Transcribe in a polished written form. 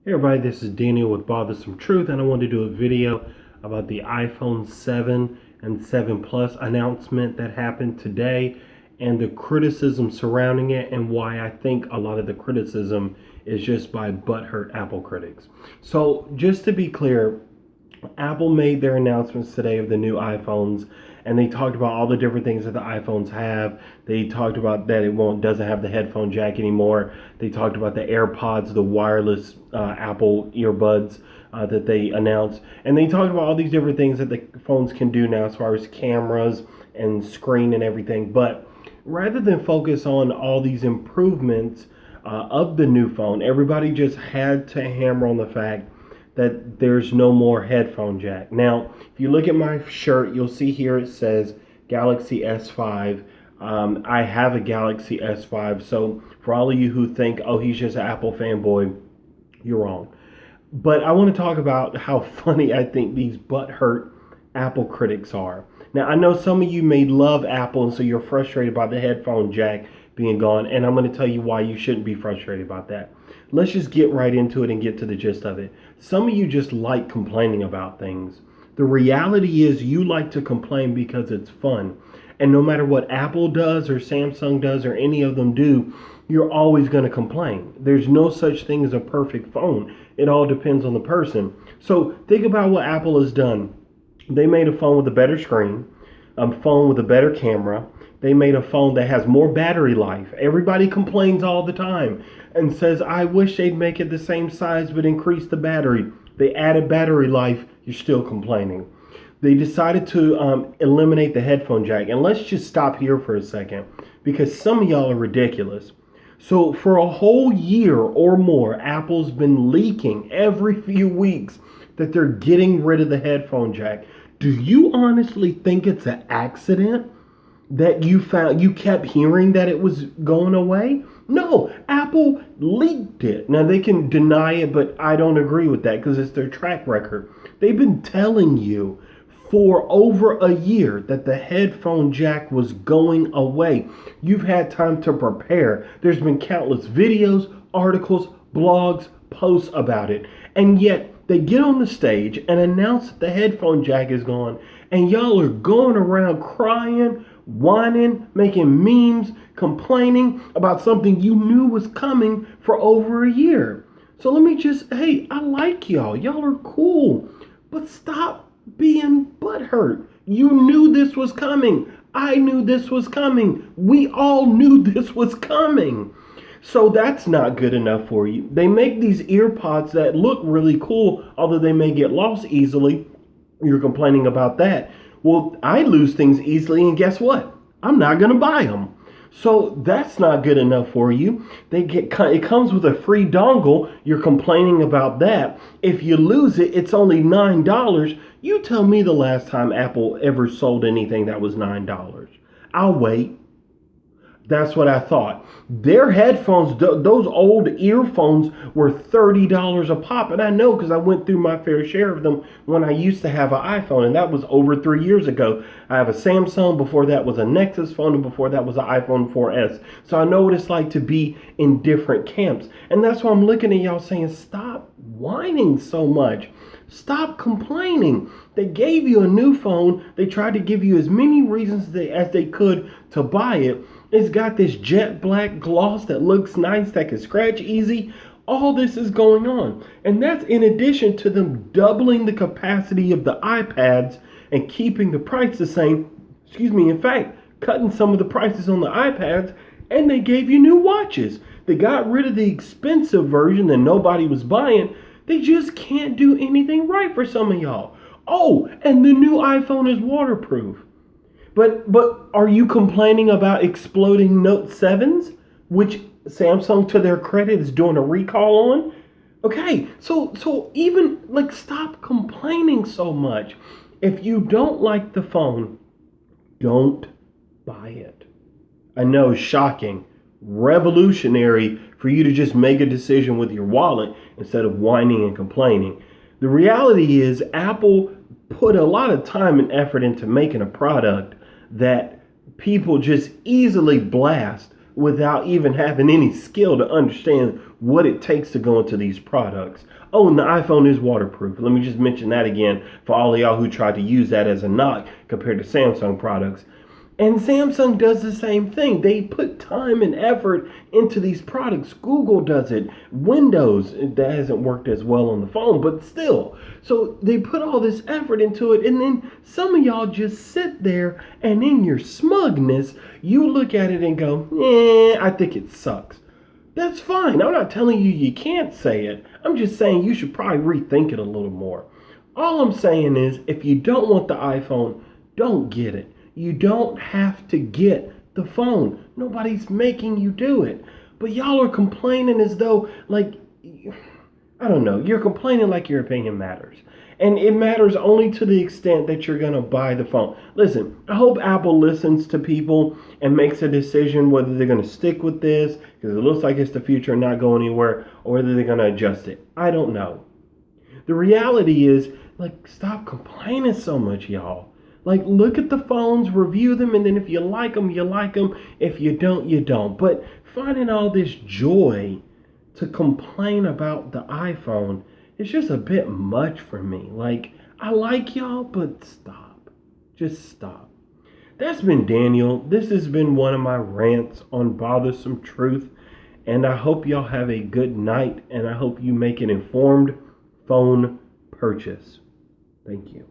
Hey everybody, this is Daniel with Bothersome Truth, and I want to do a video about the iPhone 7 and 7 Plus announcement that happened today and the criticism surrounding it, and why I think a lot of the criticism is just by butthurt Apple critics. So just to be clear, Apple made their announcements today of the new iPhones, and they talked about all the different things that the iPhones have. They talked about that doesn't have the headphone jack anymore. They talked about the AirPods, the wireless Apple earbuds that they announced, and they talked about all these different things that the phones can do now as far as cameras and screen and everything. But rather than focus on all these improvements of the new phone, everybody just had to hammer on the fact that there's no more headphone jack. Now, if you look at my shirt, you'll see here it says Galaxy S5. I have a Galaxy S5, so for all of you who think, oh, he's just an Apple fanboy, you're wrong. But I want to talk about how funny I think these butthurt Apple critics are. Now, I know some of you may love Apple, and so you're frustrated by the headphone jack being gone, and I'm going to tell you why you shouldn't be frustrated about that. Let's just get right into it and get to the gist of it. Some of you just like complaining about things. The reality is you like to complain because it's fun. And no matter what Apple does or Samsung does or any of them do, you're always going to complain. There's no such thing as a perfect phone. It all depends on the person. So think about what Apple has done. They made a phone with a better screen, a phone with a better camera. They made a phone that has more battery life. Everybody complains all the time and says, I wish they'd make it the same size but increase the battery. They added battery life, you're still complaining. They decided to eliminate the headphone jack. And let's just stop here for a second, because some of y'all are ridiculous. So for a whole year or more, Apple's been leaking every few weeks that they're getting rid of the headphone jack. Do you honestly think it's an accident that you kept hearing that it was going away? No, Apple leaked it. Now they can deny it, but I don't agree with that because it's their track record. They've been telling you for over a year that the headphone jack was going away. You've had time to prepare. There's been countless videos, articles, blogs, posts about it. And yet they get on the stage and announce that the headphone jack is gone, and y'all are going around crying, whining, making memes, complaining about something you knew was coming for over a year. So let me hey, I like y'all. Y'all are cool. But stop being butthurt. You knew this was coming. I knew this was coming. We all knew this was coming. So that's not good enough for you. They make these ear pods that look really cool, although they may get lost easily. You're complaining about that. Well, I lose things easily, and guess what? I'm not going to buy them. So that's not good enough for you. It comes with a free dongle. You're complaining about that. If you lose it, it's only $9. You tell me the last time Apple ever sold anything that was $9. I'll wait. That's what I thought. Their headphones, those old earphones, were $30 a pop. And I know because I went through my fair share of them when I used to have an iPhone. And that was over 3 years ago. I have a Samsung. Before that was a Nexus phone. And before that was an iPhone 4S. So I know what it's like to be in different camps. And that's why I'm looking at y'all saying, stop whining so much. Stop complaining. They gave you a new phone. They tried to give you as many reasons as they could to buy it. It's got this jet black gloss that looks nice, that can scratch easy. All this is going on. And that's in addition to them doubling the capacity of the iPads and keeping the price the same. In fact, cutting some of the prices on the iPads, and they gave you new watches. They got rid of the expensive version that nobody was buying. They just can't do anything right for some of y'all. Oh, and the new iPhone is waterproof. But are you complaining about exploding Note 7s, which Samsung, to their credit, is doing a recall on? Okay, so even stop complaining so much. If you don't like the phone, don't buy it. I know, shocking, revolutionary for you to just make a decision with your wallet instead of whining and complaining. The reality is Apple put a lot of time and effort into making a product that people just easily blast without even having any skill to understand what it takes to go into these products. Oh, and the iPhone is waterproof. Let me just mention that again for all of y'all who tried to use that as a knock compared to Samsung products. And Samsung does the same thing. They put time and effort into these products. Google does it. Windows, that hasn't worked as well on the phone, but still. So they put all this effort into it, and then some of y'all just sit there and in your smugness, you look at it and go, I think it sucks. That's fine. I'm not telling you you can't say it. I'm just saying you should probably rethink it a little more. All I'm saying is if you don't want the iPhone, don't get it. You don't have to get the phone. Nobody's making you do it. But y'all are complaining as though, like, I don't know, you're complaining like your opinion matters. And it matters only to the extent that you're going to buy the phone. Listen, I hope Apple listens to people and makes a decision whether they're going to stick with this, because it looks like it's the future and not go anywhere, or whether they're going to adjust it. I don't know. The reality is, like, stop complaining so much, y'all. Like, look at the phones, review them, and then if you like them, you like them. If you don't, you don't. But finding all this joy to complain about the iPhone is just a bit much for me. Like, I like y'all, but stop. Just stop. That's been Daniel. This has been one of my rants on Bothersome Truth. And I hope y'all have a good night, and I hope you make an informed phone purchase. Thank you.